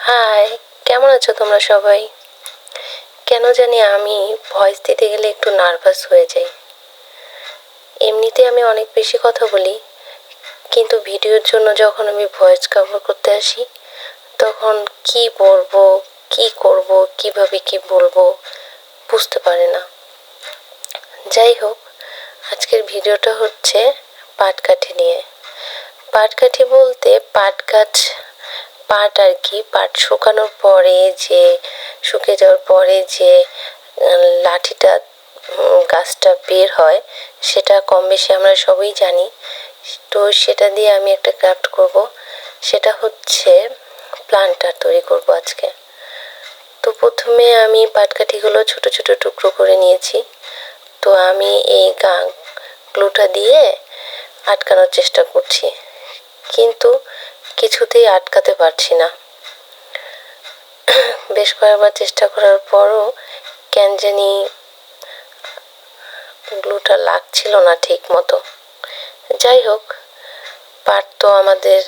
High, কেমন আছো তোমরা সবাই? কেন জানি আমি ভয়েস দিতে গেলে একটু নার্ভাস হয়ে যাই। এমনিতে আমি অনেক বেশি কথা বলি, কিন্তু ভিডিওর জন্য যখন আমি ভয়েস কভার করতে আসি তখন কি বলবো, কি করব, কিভাবে কি বলবো বুঝতে পারি না। যাই হোক, আজকের ভিডিওটা হচ্ছে পাটকাঠি নিয়ে। পাটকাঠি বলতে পাট গাছ, পাট আর কি, পাট শুকানোর পরে যে শুকিয়ে যাওয়ার পরে যে লাঠিটা গাছটা বের হয় সেটা কম বেশি আমরা সবাই জানি। তো সেটা দিয়ে আমি একটা ক্রাফট করব, সেটা হচ্ছে প্লান্টার তৈরি করব আজকে। তো প্রথমে আমি পাটকাঠিগুলো ছোট ছোট টুকরো করে নিয়েছি। তো আমি এই গ্লুটা দিয়ে আটকানোর চেষ্টা করছি, কিন্তু কিছুতেই আটকাতে পারছি না। বেশ কয়েকবার চেষ্টা করার পরও কেন জানি গ্লুটা লাগছিল না ঠিক মতো। যাই হোক, পাট তো আমাদের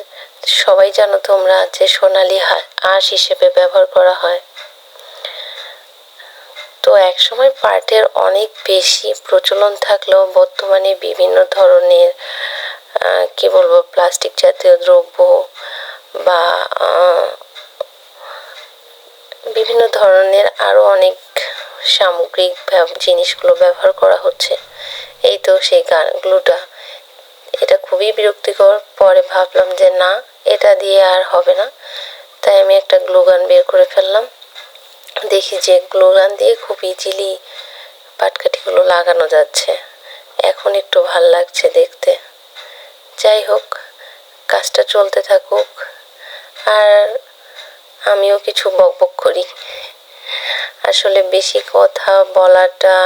সবাই জানো তোমরা যে সোনালী আঁশ হিসেবে ব্যবহার করা হয়। তো একসময় পাটের অনেক বেশি প্রচলন থাকলেও বর্তমানে বিভিন্ন ধরনের কি বলবো প্লাস্টিক জাতীয় দ্রব্য বা বিভিন্ন ধরনের আরো অনেক সামগ্রিক জিনিসগুলো ব্যবহার করা হচ্ছে। এই তো সেই গ্লুটা, এটা খুবই বিরক্তিকর। পরে ভাবলাম যে না, এটা দিয়ে আর হবে না, তাই আমি একটা গ্লু গান বের করে ফেললাম। দেখি যে গ্লু গান দিয়ে খুব ইজিলি পাটকাঠিগুলো লাগানো যাচ্ছে। এখন একটু ভাল লাগছে দেখতে। যাই হোক, কাজটা চলতে থাকুক, আর আমিও কিছু বকবক করি। আসলে বেশি কথা বলাটা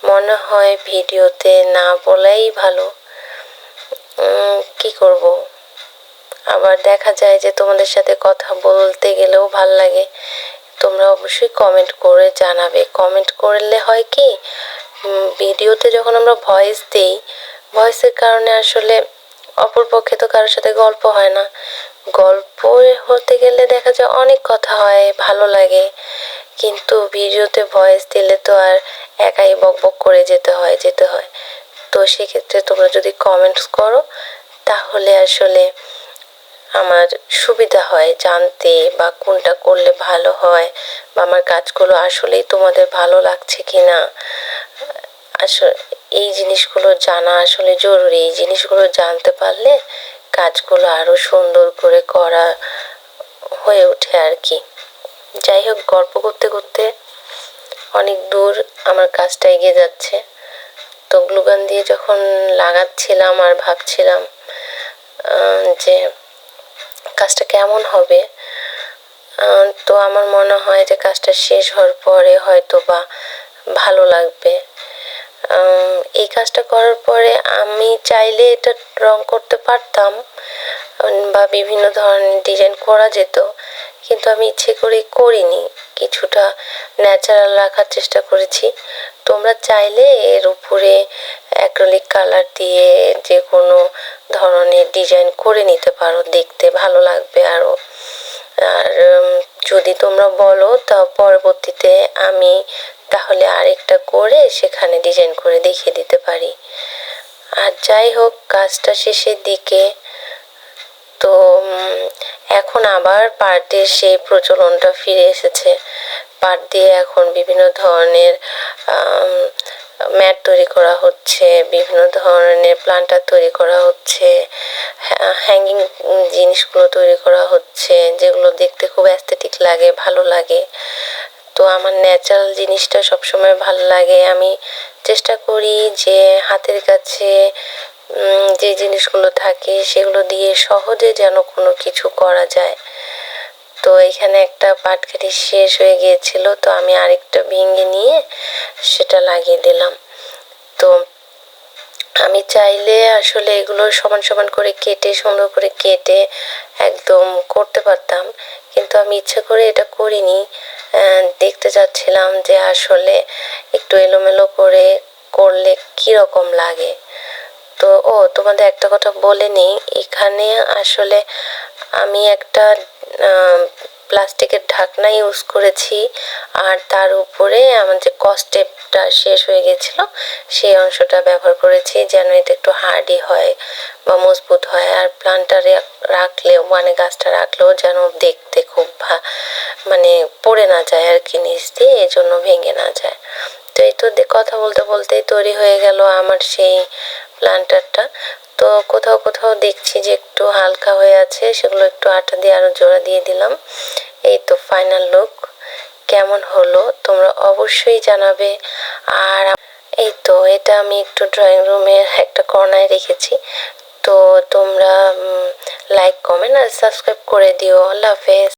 মনে হয় ভিডিওতে না বলাই ভালো। কি করব, আবার দেখা যায় যে তোমাদের সাথে কথা বলতে গেলেও ভাল লাগে। তোমরা অবশ্যই কমেন্ট করে জানাবে। কমেন্ট করলে হয় কি, ভিডিওতে যখন আমরা ভয়েস দিই, ভয়েসের কারণে আসলে অপরপক্ষে তো কারোর সাথে গল্প হয় না। গল্প হতে গেলে দেখা যায় অনেক কথা হয়, ভালো লাগে, কিন্তু ভিডিওতে ভয়েস দিলে তো আর একাই বকবক করে যেতে হয়। তো সেক্ষেত্রে তোমরা যদি কমেন্টস করো তাহলে আসলে আমার সুবিধা হয় জানতে, বা কোনটা করলে ভালো হয়, বা আমার কাজগুলো আসলেই তোমাদের ভালো লাগছে কিনা। আসলে এই জিনিসগুলো জানা আসলে জরুরি। এই জিনিসগুলো জানতে পারলে কাজগুলো আরো সুন্দর করে করা হয়ে ওঠে আর কি। যাই হোক, গল্প করতে করতে অনেক দূর আমার কাজটা এগিয়ে যাচ্ছে। তো গ্লুগান দিয়ে যখন লাগাচ্ছিলাম আর ভাবছিলাম যে কাজটা কেমন হবে, তো আমার মনে হয় যে কাজটা শেষ হওয়ার পরে হয়তো বা ভালো লাগবে। এই কাজটা করার পরে আমি চাইলে এটা রং করতে পারতাম বা বিভিন্ন ধরনের ডিজাইন করা যেত, কিন্তু আমি ইচ্ছে করে করিনি। কিছুটা ন্যাচারাল রাখার চেষ্টা করেছি। তোমরা চাইলে এর উপরে অ্যাক্রিলিক কালার দিয়ে যে কোনো ধরনের ডিজাইন করে নিতে পারো, দেখতে ভালো লাগবে আরো। আর যদি তোমরা বলো তা পরবর্তীতে আমি তাহলে আরেকটা করে সেখানে ডিজাইন করে দেখিয়ে দিতে পারি। আর যাই হোক, কাজটা শেষের দিকে। তো এখন আবার পাটের সেই প্রচলনটা ফিরে এসেছে। পাট দিয়ে এখন বিভিন্ন ধরনের ম্যাট তৈরি করা হচ্ছে, বিভিন্ন ধরনের প্লান্টার তৈরি করা হচ্ছে, হ্যাঙ্গিং জিনিসগুলো তৈরি করা হচ্ছে, যেগুলো দেখতে খুব অ্যাস্থেটিক লাগে, ভালো লাগে। তো আমার ন্যাচারাল জিনিসটা সবসময় ভালো লাগে। আমি চেষ্টা করি যে হাতের কাছে যে জিনিসগুলো থাকে সেগুলো দিয়ে সহজে যেন কোনো কিছু করা যায়। তো এখানে একটা পাটকাঠি শেষ হয়ে গিয়েছিল, তো আমি আরেকটা ভেঙে নিয়ে সেটা লাগিয়ে দিলাম। তো আমি চাইলে আসলে এগুলো সমান সমান করে কেটে, সুন্দর করে কেটে একদম করতে পারতাম, কিন্তু আমি ইচ্ছে করে এটা করিনি। দেখতে চাচ্ছিলাম যে আসলে একটু এলোমেলো করে করলে কিরকম লাগে। তো তোমাদের একটা কথা বলে নেই, এখানে আসলে আমি একটা প্লাস্টিকের ঢাকনা ইউজ করেছি, আর তার উপরে আমার যে কস্টেপটা শেষ হয়ে গেছিল সেই অংশটা ব্যবহার করেছি, যেন এটা একটু হার্ডি হয় বা মজবুত হয়। আর প্লান্টারে রাখলেও মানে গাছটা রাখলেও যেন দেখতে খুব মানে পড়ে না যায় আর কি নিচ দিয়ে, এই জন্য ভেঙে না যায়। তো এই তো কথা বলতে বলতেই তৈরি হয়ে গেল আমার সেই প্লান্টারটা। তো কোথাও কোথাও দেখছি যে একটু হালকা হয়ে আছে, সেগুলো একটু আঠা দিয়ে আরো জোড়া দিয়ে দিলাম। এই তো ফাইনাল লুক কেমন হলো তোমরা অবশ্যই জানাবে। আর এই তো এটা আমি একটু ড্রয়িং রুমের একটা কর্নারে রেখেছি। তো তোমরা লাইক, কমেন্ট আর সাবস্ক্রাইব করে দিও। আল্লাহ হাফেজ।